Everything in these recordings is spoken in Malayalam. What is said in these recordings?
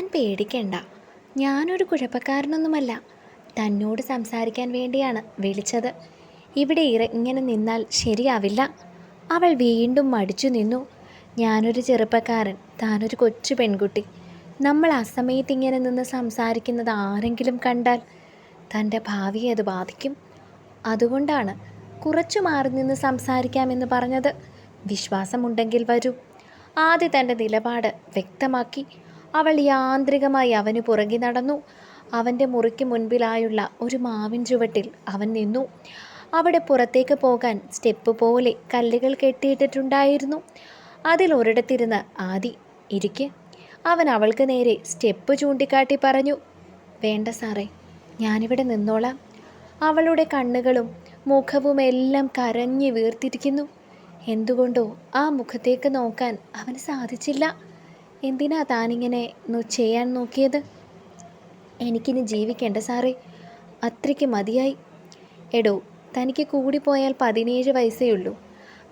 താൻ പേടിക്കണ്ട, ഞാനൊരു കുഴപ്പക്കാരനൊന്നുമല്ല. തന്നോട് സംസാരിക്കാൻ വേണ്ടിയാണ് വിളിച്ചത്. ഇവിടെ ഇങ്ങനെ നിന്നാൽ ശരിയാവില്ല. അവൾ വീണ്ടും മടിച്ചു നിന്നു. ഞാനൊരു ചെറുപ്പക്കാരൻ, താനൊരു കൊച്ചു പെൺകുട്ടി. നമ്മൾ അസമയത്ത് ഇങ്ങനെ നിന്ന് സംസാരിക്കുന്നത് ആരെങ്കിലും കണ്ടാൽ തൻ്റെ ഭാവിയെ അത് ബാധിക്കും. അതുകൊണ്ടാണ് കുറച്ചു മാറി നിന്ന് സംസാരിക്കാമെന്ന് പറഞ്ഞത്. വിശ്വാസമുണ്ടെങ്കിൽ വരൂ. ആദ്യ തൻ്റെ നിലപാട് വ്യക്തമാക്കി. അവൾ യാന്ത്രികമായി അവന് പുറകെ നടന്നു. അവൻ്റെ മുറിക്ക് മുൻപിലായുള്ള ഒരു മാവിൻ ചുവട്ടിൽ അവൻ നിന്നു. അവിടെ പുറത്തേക്ക് പോകാൻ സ്റ്റെപ്പ് പോലെ കല്ലുകൾ കെട്ടിയിട്ടിട്ടുണ്ടായിരുന്നു. അതിലൊരിടത്തിരുന്ന് ആദി ഇരിക്കെ. അവൻ അവൾക്ക് നേരെ സ്റ്റെപ്പ് ചൂണ്ടിക്കാട്ടി പറഞ്ഞു, വേണ്ട സാറേ, ഞാനിവിടെ നിന്നോളാം. അവളുടെ കണ്ണുകളും മുഖവും എല്ലാം കരഞ്ഞു വീർത്തിരിക്കുന്നു. എന്തുകൊണ്ടോ ആ മുഖത്തേക്ക് നോക്കാൻ അവന് സാധിച്ചില്ല. എന്തിനാ താനിങ്ങനെ ചെയ്യാൻ നോക്കിയത്? എനിക്കിനി ജീവിക്കേണ്ട സാറേ, അത്രയ്ക്ക് മതിയായി. എടോ, തനിക്ക് കൂടിപ്പോയാൽ 17 വയസ്സേ ഉള്ളൂ.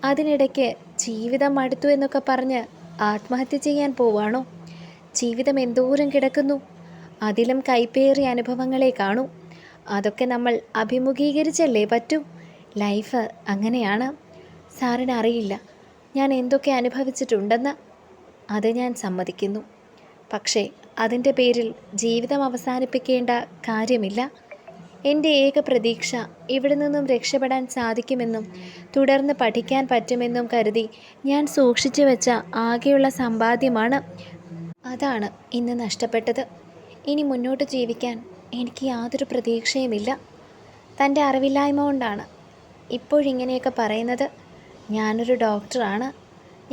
അതിനിടയ്ക്ക് ജീവിതം മടുത്തു എന്നൊക്കെ പറഞ്ഞ് ആത്മഹത്യ ചെയ്യാൻ പോവാണോ? ജീവിതം എന്തോരം കിടക്കുന്നു. അതിലും കൈപ്പേറിയ അനുഭവങ്ങളെ കാണൂ. അതൊക്കെ നമ്മൾ അഭിമുഖീകരിച്ചല്ലേ പറ്റൂ. ലൈഫ് അങ്ങനെയാണ്. സാറിന് അറിയില്ല ഞാൻ എന്തൊക്കെ അനുഭവിച്ചിട്ടുണ്ടെന്ന്. അത് ഞാൻ സമ്മതിക്കുന്നു. പക്ഷേ അതിൻ്റെ പേരിൽ ജീവിതം അവസാനിപ്പിക്കേണ്ട കാര്യമില്ല. എൻ്റെ ഏക പ്രതീക്ഷ ഇവിടെ നിന്നും രക്ഷപ്പെടാൻ സാധിക്കുമെന്നും തുടർന്ന് പഠിക്കാൻ പറ്റുമെന്നും കരുതി ഞാൻ സൂക്ഷിച്ചു വെച്ച ആകെയുള്ള സമ്പാദ്യമാണ്. അതാണ് ഇന്ന് നഷ്ടപ്പെട്ടത്. ഇനി മുന്നോട്ട് ജീവിക്കാൻ എനിക്ക് യാതൊരു പ്രതീക്ഷയുമില്ല. തൻ്റെ അറിവില്ലായ്മ കൊണ്ടാണ് ഇപ്പോഴിങ്ങനെയൊക്കെ പറയുന്നത്. ഞാനൊരു ഡോക്ടറാണ്.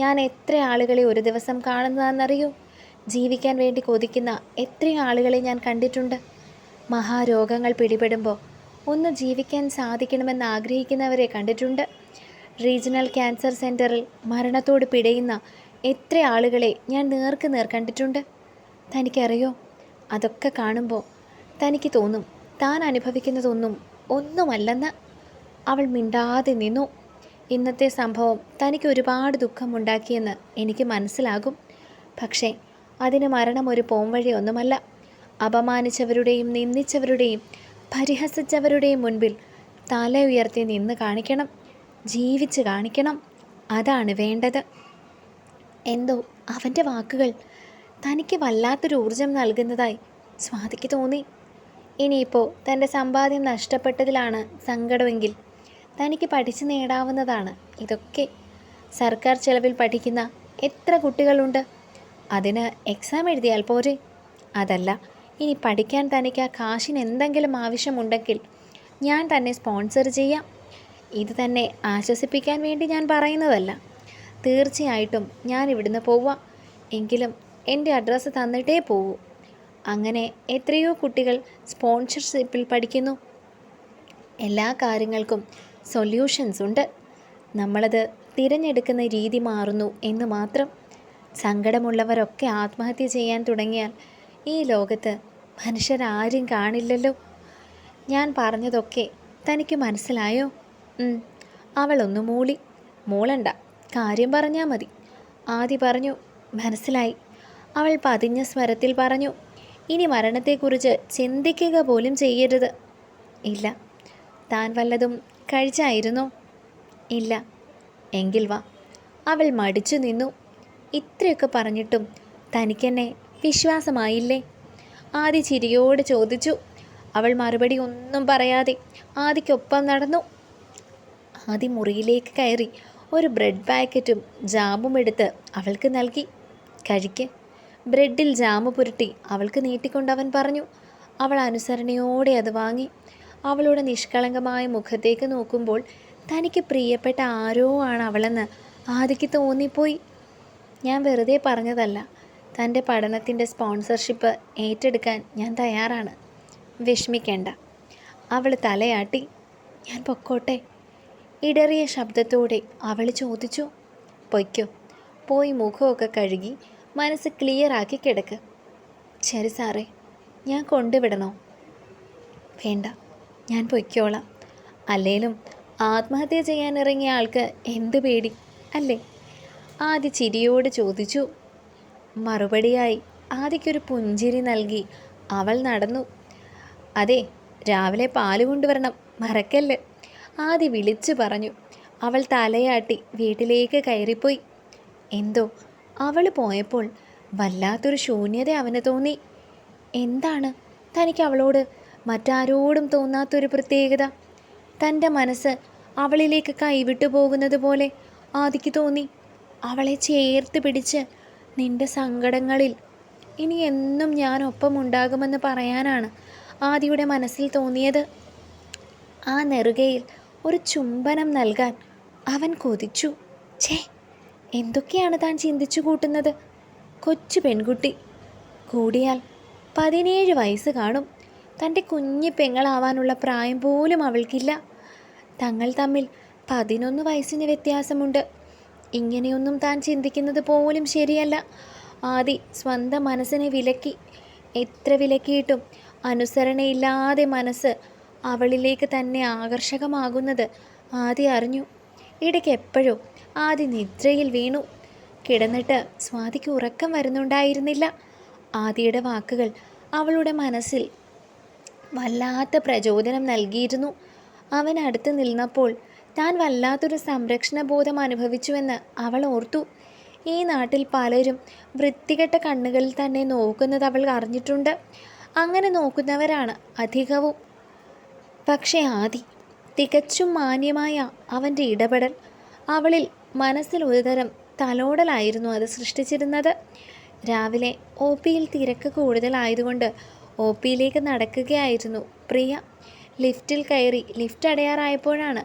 ഞാൻ എത്ര ആളുകളെ ഒരു ദിവസം കാണുന്നതാണെന്നറിയോ? ജീവിക്കാൻ വേണ്ടി കൊതിക്കുന്ന എത്ര ആളുകളെ ഞാൻ കണ്ടിട്ടുണ്ട്. മഹാരോഗങ്ങൾ പിടിപെടുമ്പോൾ ഒന്ന് ജീവിക്കാൻ സാധിക്കണമെന്ന് ആഗ്രഹിക്കുന്നവരെ കണ്ടിട്ടുണ്ട്. റീജിയണൽ ക്യാൻസർ സെൻറ്ററിൽ മരണത്തോട് പിടയുന്ന എത്ര ആളുകളെ ഞാൻ നേർക്ക് നേർ കണ്ടിട്ടുണ്ട്. തനിക്കറിയോ? അതൊക്കെ കാണുമ്പോൾ തനിക്ക് തോന്നും താൻ അനുഭവിക്കുന്നതൊന്നും ഒന്നുമല്ലെന്ന്. അവൾ മിണ്ടാതെ നിന്നു. ഇന്നത്തെ സംഭവം തനിക്ക് ഒരുപാട് ദുഃഖമുണ്ടാക്കിയെന്ന് എനിക്ക് മനസ്സിലാകും. പക്ഷേ അതിന് മരണം ഒരു പോംവഴി ഒന്നുമല്ല. അപമാനിച്ചവരുടെയും നിന്ദിച്ചവരുടെയും പരിഹസിച്ചവരുടെയും മുൻപിൽ തല ഉയർത്തി നിന്ന് കാണിക്കണം. ജീവിച്ച് കാണിക്കണം. അതാണ് വേണ്ടത്. എന്തോ അവൻ്റെ വാക്കുകൾ തനിക്ക് വല്ലാത്തൊരു ഊർജം നൽകുന്നതായി സ്വാതിക്ക് തോന്നി. ഇനിയിപ്പോൾ തൻ്റെ സമ്പാദ്യം നഷ്ടപ്പെട്ടതിലാണ് സങ്കടമെങ്കിൽ തനിക്ക് പഠിച്ചു നേടാവുന്നതാണ് ഇതൊക്കെ. സർക്കാർ ചെലവിൽ പഠിക്കുന്ന എത്ര കുട്ടികളുണ്ട്. അതിന് എക്സാം എഴുതിയാൽ പോരെ? അതല്ല, ഇനി പഠിക്കാൻ തനിക്ക് ആ കാശിന് എന്തെങ്കിലും ആവശ്യമുണ്ടെങ്കിൽ ഞാൻ തന്നെ സ്പോൺസർ ചെയ്യാം. ഇത് തന്നെ ആശ്വസിപ്പിക്കാൻ വേണ്ടി ഞാൻ പറയുന്നതല്ല. തീർച്ചയായിട്ടും ഞാൻ ഇവിടുന്ന് പോവാം. എങ്കിലും എൻ്റെ അഡ്രസ്സ് തന്നിട്ടേ പോവൂ. അങ്ങനെ എത്രയോ കുട്ടികൾ സ്പോൺസർഷിപ്പിൽ പഠിക്കുന്നു. എല്ലാ കാര്യങ്ങൾക്കും സൊല്യൂഷൻസ് ഉണ്ട്. നമ്മളത് തിരഞ്ഞെടുക്കുന്ന രീതി മാറുന്നു എന്ന് മാത്രം. സങ്കടമുള്ളവരൊക്കെ ആത്മഹത്യ ചെയ്യാൻ തുടങ്ങിയാൽ ഈ ലോകത്ത് മനുഷ്യരാരും കാണില്ലല്ലോ. ഞാൻ പറഞ്ഞതൊക്കെ തനിക്ക് മനസ്സിലായോ? അവളൊന്നു മൂളി. മൂളണ്ട, കാര്യം പറഞ്ഞാൽ മതി. ആദി പറഞ്ഞു. മനസ്സിലായി. അവൾ പതിഞ്ഞ സ്വരത്തിൽ പറഞ്ഞു. ഇനി മരണത്തെക്കുറിച്ച് ചിന്തിക്കുക പോലും ചെയ്യരുത്. ഇല്ല. താൻ വല്ലതും കഴിച്ചായിരുന്നോ? ഇല്ല. എങ്കിൽ വാ. അവൾ മടിച്ചു നിന്നു. ഇത്രയൊക്കെ പറഞ്ഞിട്ടും തനിക്കെന്നെ വിശ്വാസമായില്ലേ? ആദി ചിരിയോട് ചോദിച്ചു. അവൾ മറുപടി ഒന്നും പറയാതെ ആദിക്കൊപ്പം നടന്നു. ആദി മുറിയിലേക്ക് കയറി ഒരു ബ്രെഡ് പാക്കറ്റും ജാമും എടുത്ത് അവൾക്ക് നൽകി. കഴിക്ക്. ബ്രെഡിൽ ജാമു പുരട്ടി അവൾക്ക് നീട്ടിക്കൊണ്ടവൻ പറഞ്ഞു. അവൾ അനുസരണയോടെ അത് വാങ്ങി. അവളുടെ നിഷ്കളങ്കമായ മുഖത്തേക്ക് നോക്കുമ്പോൾ തനിക്ക് പ്രിയപ്പെട്ട ആരോ ആണ് അവളെന്ന് ആദിക്ക് തോന്നിപ്പോയി. ഞാൻ വെറുതെ പറഞ്ഞതല്ല. തൻ്റെ പഠനത്തിൻ്റെ സ്പോൺസർഷിപ്പ് ഏറ്റെടുക്കാൻ ഞാൻ തയ്യാറാണ്. വിഷമിക്കേണ്ട. അവൾ തലയാട്ടി. ഞാൻ പൊക്കോട്ടെ? ഇടറിയ ശബ്ദത്തോടെ അവൾ ചോദിച്ചു. പൊയ്ക്കോ. പോയി മുഖമൊക്കെ കഴുകി മനസ്സ് ക്ലിയറാക്കി കിടക്ക്. ശരി സാറേ, ഞാൻ കൊണ്ടുവിടണോ? വേണ്ട, ഞാൻ പൊയ്ക്കോളാം. അല്ലേലും ആത്മഹത്യ ചെയ്യാൻ ഇറങ്ങിയ ആൾക്ക് എന്ത് പേടി അല്ലേ? ആദ്യ ചിരിയോട് ചോദിച്ചു. മറുപടിയായി ആദിക്കൊരു പുഞ്ചിരി നൽകി അവൾ നടന്നു. അതെ, രാവിലെ പാല് കൊണ്ടുവരണം, മറക്കല്ല്, ആദി വിളിച്ചു പറഞ്ഞു. അവൾ തലയാട്ടി വീട്ടിലേക്ക് കയറിപ്പോയി. എന്തോ അവൾ പോയപ്പോൾ വല്ലാത്തൊരു ശൂന്യത അവന് തോന്നി. എന്താണ് തനിക്ക് അവളോട് മറ്റാരോടും തോന്നാത്തൊരു പ്രത്യേകത? തൻ്റെ മനസ്സ് അവളിലേക്ക് കൈവിട്ടു പോകുന്നത് പോലെ ആദിക്ക് തോന്നി. അവളെ ചേർത്ത് പിടിച്ച് നിന്റെ സങ്കടങ്ങളിൽ ഇനി എന്നും ഞാൻ ഒപ്പമുണ്ടാകുമെന്ന് പറയാനാണ് ആദിയുടെ മനസ്സിൽ തോന്നിയത്. ആ നെറുകയിൽ ഒരു ചുംബനം നൽകാൻ അവൻ കൊതിച്ചു. ഛേ, എന്തൊക്കെയാണ് താൻ ചിന്തിച്ചു കൂട്ടുന്നത്? കൊച്ചു പെൺകുട്ടി, കൂടിയാൽ 17 വയസ്സ് കാണും. തൻ്റെ കുഞ്ഞി പെങ്ങളാവാനുള്ള പ്രായം പോലും അവൾക്കില്ല. തങ്ങൾ തമ്മിൽ 11 വയസ്സിന് വ്യത്യാസമുണ്ട്. ഇങ്ങനെയൊന്നും താൻ ചിന്തിക്കുന്നത് പോലും ശരിയല്ല. ആദി സ്വന്തം മനസ്സിനെ വിലക്കി. എത്ര വിലക്കിയിട്ടും അനുസരണയില്ലാതെ മനസ്സ് അവളിലേക്ക് തന്നെ ആകർഷകമാകുന്നത് ആദി അറിഞ്ഞു. ഇടയ്ക്ക് എപ്പോഴോ ആദി നിദ്രയിൽ വീണു. കിടന്നിട്ട് സ്വാതിക്ക് ഉറക്കം വരുന്നുണ്ടായിരുന്നില്ല. ആദിയുടെ വാക്കുകൾ അവളുടെ മനസ്സിൽ വല്ലാത്ത പ്രചോദനം നൽകിയിരുന്നു. അവൻ അടുത്ത് നിന്നപ്പോൾ താൻ വല്ലാത്തൊരു സംരക്ഷണ ബോധം അനുഭവിച്ചുവെന്ന് അവൾ ഓർത്തു. ഈ നാട്ടിൽ പലരും വൃത്തികെട്ട കണ്ണുകളിൽ തന്നെ നോക്കുന്നത് അവൾ അറിഞ്ഞിട്ടുണ്ട്. അങ്ങനെ നോക്കുന്നവരാണ് അധികവും. പക്ഷേ ആദി തികച്ചും മാന്യമായ അവൻ്റെ ഇടപെടൽ അവളിൽ മനസ്സിൽ ഒരുതരം തലോടലായിരുന്നു അത് സൃഷ്ടിച്ചിരുന്നത്. രാവിലെ ഒ പിയിൽ തിരക്ക് കൂടുതലായതുകൊണ്ട് ഒ പിയിലേക്ക് നടക്കുകയായിരുന്നു പ്രിയ. ലിഫ്റ്റിൽ കയറി ലിഫ്റ്റ് അടയാറായപ്പോഴാണ്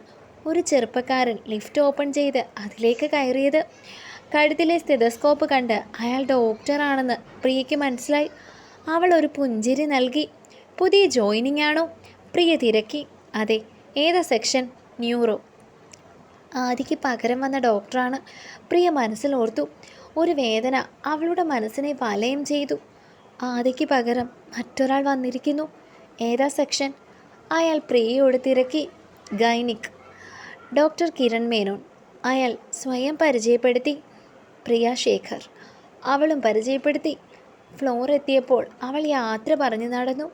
ഒരു ചെറുപ്പക്കാരൻ ലിഫ്റ്റ് ഓപ്പൺ ചെയ്ത് അതിലേക്ക് കയറിയത്. കഴുത്തിലെ സ്റ്റെതസ്കോപ്പ് കണ്ട് അയാൾ ഡോക്ടറാണെന്ന് പ്രിയയ്ക്ക് മനസ്സിലായി. അവൾ ഒരു പുഞ്ചിരി നൽകി. പുതിയ ജോയിനിങ് ആണോ? പ്രിയ തിരക്കി. അതെ. ഏതാ സെക്ഷൻ? ന്യൂറോ. ആദിക്ക് പകരം വന്ന ഡോക്ടറാണ്. പ്രിയ മനസ്സിൽ ഓർത്തു. ഒരു വേദന അവളുടെ മനസ്സിനെ വലയം ചെയ്തു. ആദിക്ക് പകരം മറ്റൊരാൾ വന്നിരിക്കുന്നു. ഏതാ സെക്ഷൻ? അയാൾ പ്രിയയോട് തിരക്കി. ഗൈനിക്. ഡോക്ടർ കിരൺ മേനോൻ. അയാൾ സ്വയം പരിചയപ്പെടുത്തി. പ്രിയ ശേഖർ. അവളും പരിചയപ്പെടുത്തി. ഫ്ലോർ എത്തിയപ്പോൾ അവൾ യാത്ര പറഞ്ഞു നടന്നു.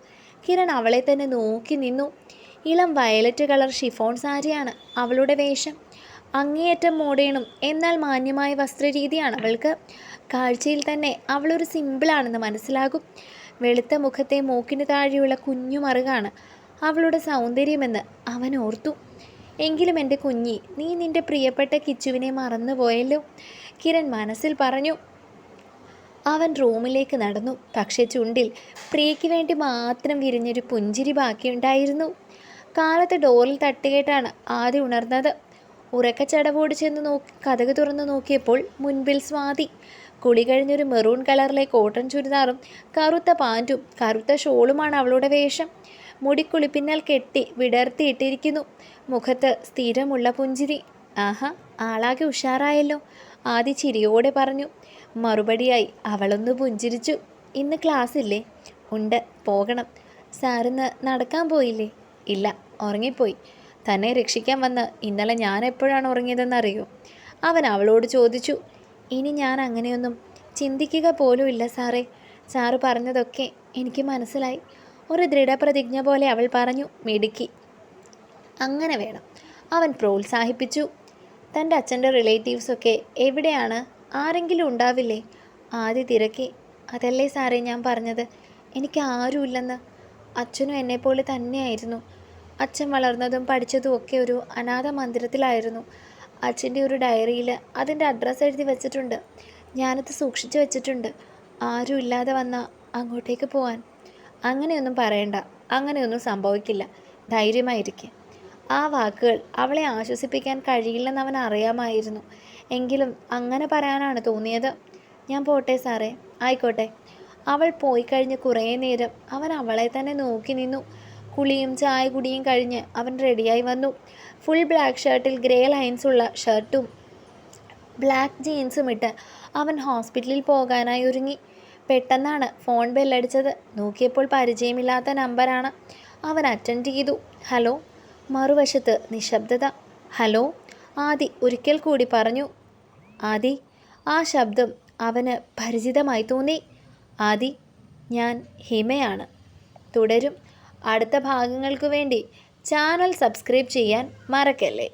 കിരൺ അവളെ തന്നെ നോക്കി നിന്നു. ഇളം വയലറ്റ് കളർ ഷിഫോൺ സാരിയാണ് അവളുടെ വേഷം. അങ്ങേയറ്റം മോഡേണും എന്നാൽ മാന്യമായ വസ്ത്രരീതിയാണ് അവൾക്ക്. കാഴ്ചയിൽ തന്നെ അവളൊരു സിമ്പിളാണെന്ന് മനസ്സിലാകും. വെളുത്ത മുഖത്തെ മൂക്കിന് താഴെയുള്ള കുഞ്ഞു മറുകാണ് അവളുടെ സൗന്ദര്യമെന്ന് അവൻ ഓർത്തു. എങ്കിലും എൻ്റെ കുഞ്ഞി, നീ നിൻ്റെ പ്രിയപ്പെട്ട കിച്ചുവിനെ മറന്നുപോയല്ലോ, കിരൺ മനസ്സിൽ പറഞ്ഞു. അവൻ റൂമിലേക്ക് നടന്നു. പക്ഷേ ചുണ്ടിൽ പ്രിയയ്ക്ക് വേണ്ടി മാത്രം വിരിഞ്ഞൊരു പുഞ്ചിരി ബാക്കിയുണ്ടായിരുന്നു. കാലത്ത് ഡോറിൽ തട്ടുകേട്ടാണ് ആദ്യം ഉണർന്നത്. ഉറക്കച്ചടവോട് ചെന്ന് കതക് തുറന്നു നോക്കിയപ്പോൾ മുൻപിൽ സ്വാതി. കുളി കഴിഞ്ഞൊരു മെറൂൺ കളറിലെ കോട്ടൺ ചുരിദാറും കറുത്ത പാൻറ്റും കറുത്ത ഷോളുമാണ് അവളുടെ വേഷം. മുടി കുളിപ്പിന്നാൽ കെട്ടി വിടർത്തിയിട്ടിരിക്കുന്നു. മുഖത്ത് സ്ഥിരമുള്ള പുഞ്ചിരി. ആഹാ, ആളാകെ ഉഷാറായല്ലോ, ആദി ചിരിയോടെ പറഞ്ഞു. മറുപടിയായി അവളൊന്ന് പുഞ്ചിരിച്ചു. ഇന്ന് ക്ലാസ് ഇല്ലേ? ഉണ്ട്, പോകണം. സാറിന്ന് നടക്കാൻ പോയില്ലേ? ഇല്ല, ഉറങ്ങിപ്പോയി. തന്നെ രക്ഷിക്കാൻ വന്ന് ഇന്നലെ ഞാൻ എപ്പോഴാണ് ഉറങ്ങിയതെന്നറിയോ? അവൻ അവളോട് ചോദിച്ചു. ഇനി ഞാൻ അങ്ങനെയൊന്നും ചിന്തിക്കുക പോലും ഇല്ല സാറേ. സാറ് പറഞ്ഞതൊക്കെ എനിക്ക് മനസ്സിലായി. ഒരു ദൃഢപ്രതിജ്ഞ പോലെ അവൾ പറഞ്ഞു. മിടുക്കി, അങ്ങനെ വേണം, അവൻ പ്രോത്സാഹിപ്പിച്ചു. തൻ്റെ അച്ഛൻ്റെ റിലേറ്റീവ്സൊക്കെ എവിടെയാണ്? ആരെങ്കിലും ഉണ്ടാവില്ലേ? ആദ്യം തിരക്കി. അതല്ലേ സാറേ ഞാൻ പറഞ്ഞത്, എനിക്ക് ആരുമില്ലെന്ന്. അച്ഛനും എന്നെപ്പോലെ തന്നെയായിരുന്നു. അച്ഛൻ വളർന്നതും പഠിച്ചതും ഒക്കെ ഒരു അനാഥ മന്ദിരത്തിലായിരുന്നു. അച്ഛൻ്റെ ഒരു ഡയറിയിൽ അതിൻ്റെ അഡ്രസ്സ് എഴുതി വെച്ചിട്ടുണ്ട്. ഞാനത് സൂക്ഷിച്ചു വെച്ചിട്ടുണ്ട്. ആരും ഇല്ലാതെ വന്നാൽ അങ്ങോട്ടേക്ക് പോവാൻ. അങ്ങനെയൊന്നും പറയണ്ട, അങ്ങനെയൊന്നും സംഭവിക്കില്ല, ധൈര്യമായിരിക്കെ. ആ വാക്കുകൾ അവളെ ആശ്വസിപ്പിക്കാൻ കഴിയില്ലെന്ന് അവൻ അറിയാമായിരുന്നു. എങ്കിലും അങ്ങനെ പറയാനാണ് തോന്നിയത്. ഞാൻ പോട്ടെ സാറേ. ആയിക്കോട്ടെ. അവൾ പോയി കഴിഞ്ഞ് കുറേ നേരം അവൻ അവളെ തന്നെ നോക്കി നിന്നു. കുളിയും ചായ കുടിയും കഴിഞ്ഞ് അവൻ റെഡിയായി വന്നു. ഫുൾ ബ്ലാക്ക് ഷർട്ടിൽ ഗ്രേ ലൈൻസുള്ള ഷർട്ടും ബ്ലാക്ക് ജീൻസും ഇട്ട് അവൻ ഹോസ്പിറ്റലിൽ പോകാനായി ഒരുങ്ങി. പെട്ടെന്നാണ് ഫോൺ ബെല്ലടിച്ചത്. നോക്കിയപ്പോൾ പരിചയമില്ലാത്ത നമ്പറാണ്. അവൻ അറ്റൻഡ് ചെയ്തു. ഹലോ. മറുവശത്ത് നിശബ്ദത. ഹലോ, ആദി ഒരിക്കൽ കൂടി പറഞ്ഞു. ആദി. ആ ശബ്ദം അവന് പരിചിതമായി തോന്നി. ആദി, ഞാൻ ഹിമയാണ്. തുടരും. അടുത്ത ഭാഗങ്ങൾക്ക് വേണ്ടി ചാനൽ സബ്സ്ക്രൈബ് ചെയ്യാൻ മറക്കല്ലേ.